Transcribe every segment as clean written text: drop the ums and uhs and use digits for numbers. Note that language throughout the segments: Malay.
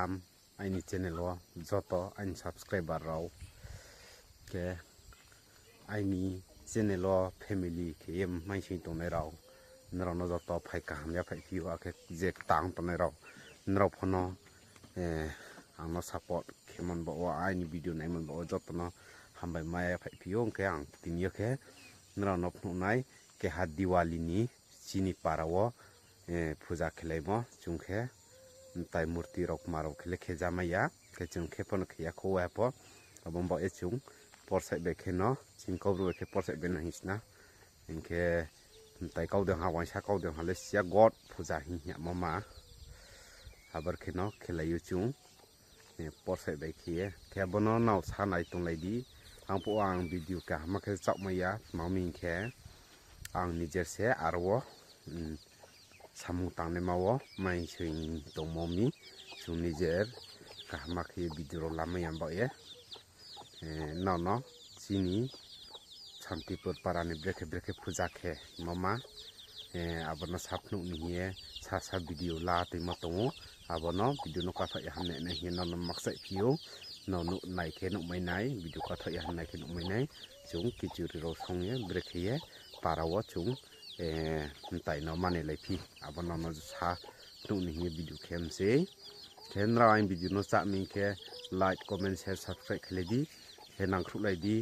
welcome aini channel o joto aini subscriber rao ke aini channel o family ke mai sing tongnai rao nrano joto phai kaham ya phai piwa ke je tang tongnai rao nrao phono angno support khemon bo aini video naimon bo joto no hambai maya phai piyo ke ang tinyo ke nrano phnunai ke ha Diwali ni chini parao puja khelaimo chungkhe tai murti rok marok khele khejamaya ke chung khepon khya khowa po abombo e chung porsai be kheno chingkobru ke porsai be na hisna inke tai kaudeng ha waisa kaudeng ha lesia god puja hi mama habar kheno khelayu chung porsai be khie ke bono naw sanai tonglai ang po ang video ka makhe chakmaya mami khe ang nijerse arwo samung tangne mawo mai swing tongmomi chung nijer kahmakhi video lama yamba ye no chini Shantipur parani breke puja khe mama abono sapnu niye sa video la timo tongo abono video no katha yahamne ne hi no maksai piyo no nai khe no mai nai video katha yahamne khe no mai nai chung kichuri ro songye breke ye parawo chung tai no mane laipi abono no sa nu ni video kemse kendra ain video no sa min ke like comment share subscribe khledi he nang khulai di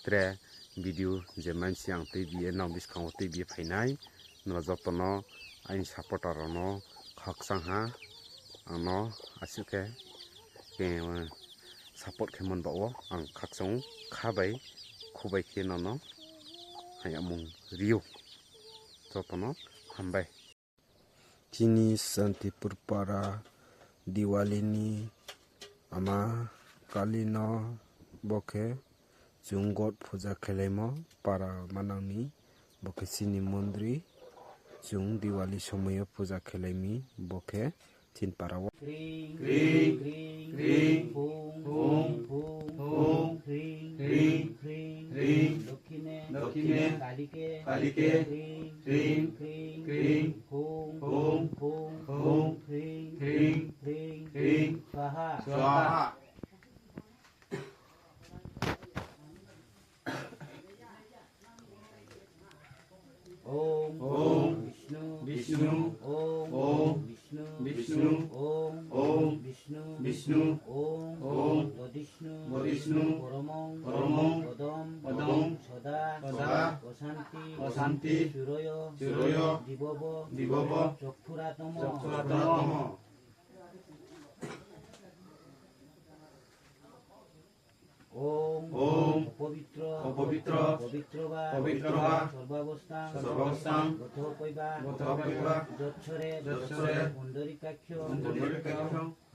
tre video je mansi ang tv na biskang tv phainai no jotono ain supporter no khaksang ha ano asuke ke support khemon bawo ang khaksang khabai khubai ke no hayamung rio jotono hambai chini Shantipur para Diwali ni ama kalino bokhe junggot puja khelaimo para manangni bokhe chini mondri jung Diwali somoyo puja khelaimi bokhe tin parawo Kring kring kring hum kring kring dokine kalike kring kring hum kring swaha Om Vishnu Om Vishnu Om Vishnu Om Bodhishnu Paramong Padam Sada Osanti Suroyo Dibobo Chokpuratamo Om Pavitra Sarvavastang Gothapaiba Jotchore Pundorikakhyo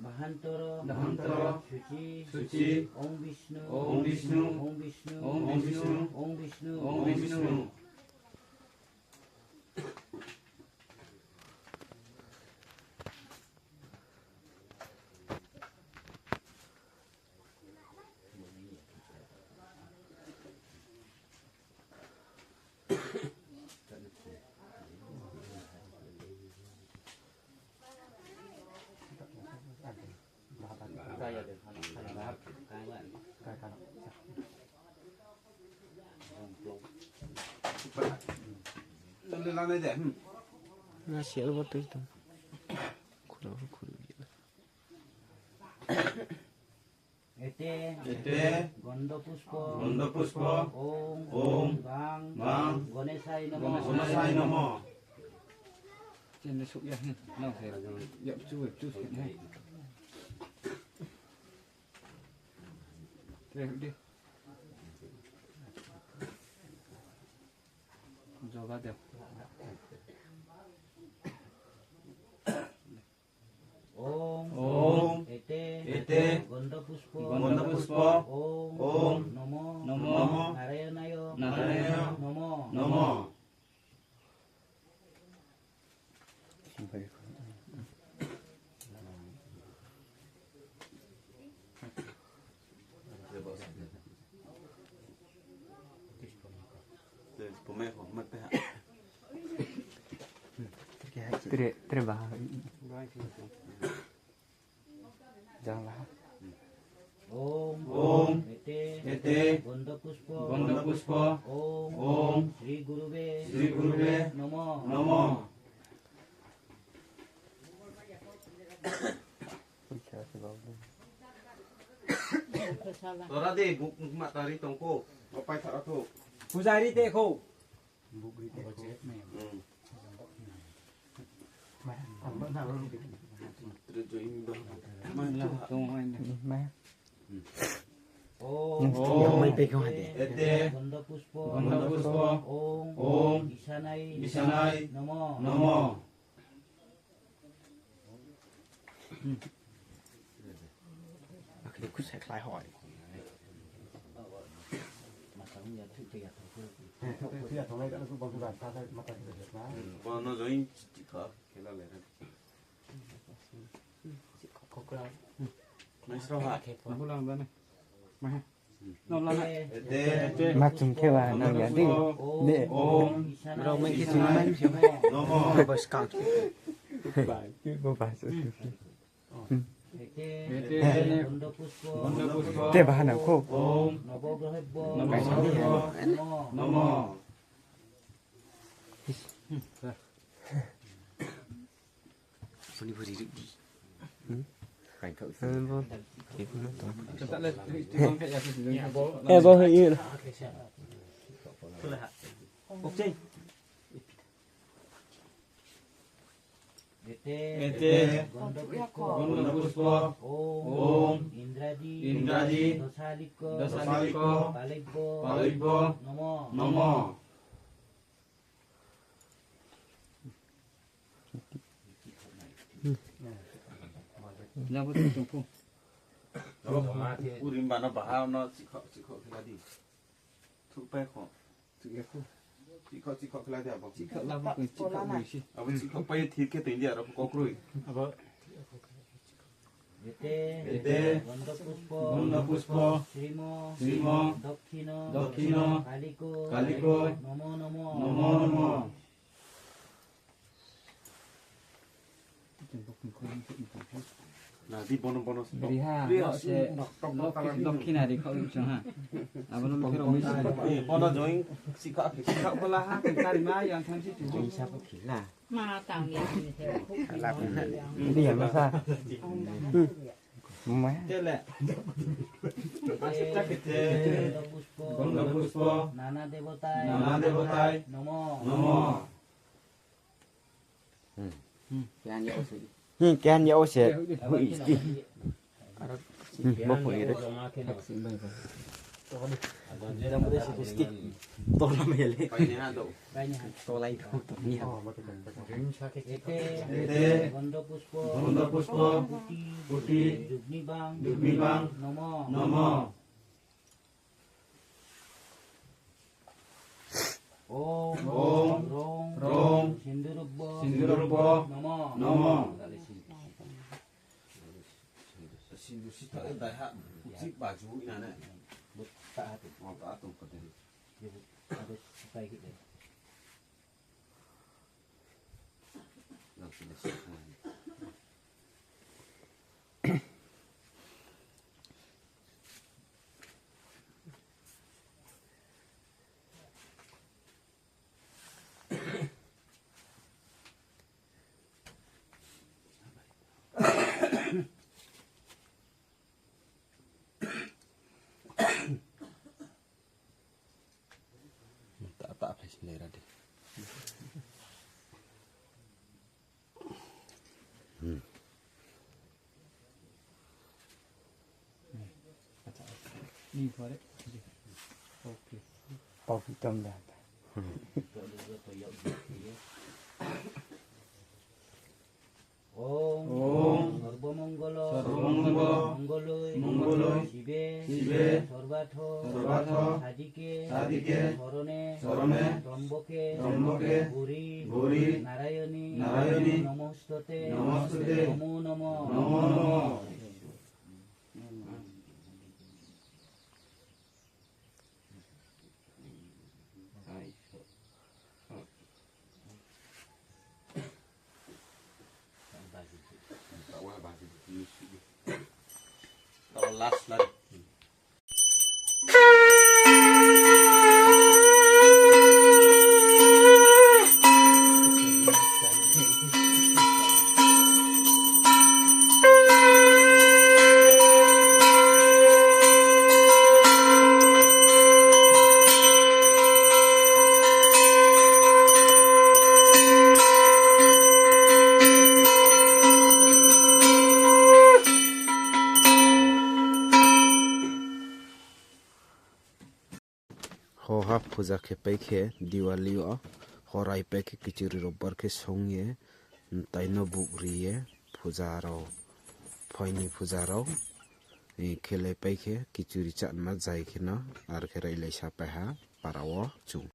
Mahantara Shuchi Om Vishnu Na siya ba ito? Kulo. Ete Gondopuspo Om Mang Ganesai Namo Trên nó sụp ra nó phải dậm chút hiện nay đây đi cho vào được Om Ete Gondopuspo Om Namo Narayanayo Namo Tre bahay. Janganlah. Om Ete Gonda Puspa Om Sri Gurube Namo Tora deh mak tari tongko. Apa tak aku? Pujari te kho. Om Ete Gonda Puspa Om Isanai Namo Aku sẽ lại hỏi. Nó rồi chỉ thở cái là lại. Mấy sao hả? Aku lang ba na. Mah. No lang. Ete Mắt chúng kêu là nó gắn đi để Rồi mấy cái chúng mình Namo vào scout chứ không phải sự Ete Gonda Puspa thế bà nào khô Namo Namo đi vừa đi đi Cảnh cậu vâng Kita lihat con kayak aku sini. em có hơi yên Ete Gonda Puspa Om Indradi Dosaliko Palegbo Namo Yang aku tunggu. 우리 만나 봐. 너 찍어 클라디. 투배 코. 찍어 클라디 아버. Cik lah aku cik isi. 아버 찍어 빠이 딜게 또 인디아 아버 거꾸로. Apa? Ete Gonda Puspa Srimo Dakkino Kaliko Namo Nah, di bonus. Beriha. Se Dakkino di kau macam ha. Apa lu kira mesti. bonus join sikap. Kau belah terima yang thằng si tu. Mà tao nghe như thế là khúc đi làm sao má Tele. Gonda Puspa Nana Devotai Namo Yang ni aku. cái anh nhậu sẽ hủy đi bốc hủy đấy to lắm mày lấy 빠이 내야 도. to lấy không to nhiều Ete Gonda Puspa Puti Dugni Bang Namo Om Rong Sindurubbo Namo 신도 시타에 다야. 집 봐주 이나네. Taat 다 똑같아. Ada supaya kita 나 근데 시타. Tak apa selera deh. Ni kau dek. Okey. bao vị tâm là Om Sarva Mongoloi Shive Sarvatho Sadike Sarone Trambake Gori Narayani Namostate Namo Tak wah bahasa Indonesia. last lari. हो हा पूजा के पैखे दिवाली ओ होराई पैखे किचुरी रोबर के सोंगे ताइनो बुगरिए पूजा रो फैनी पूजा रो खेले पैखे किचुरी चाट मा जाय खेना आर खेराइ लाइसा पेहा पाराओ चुं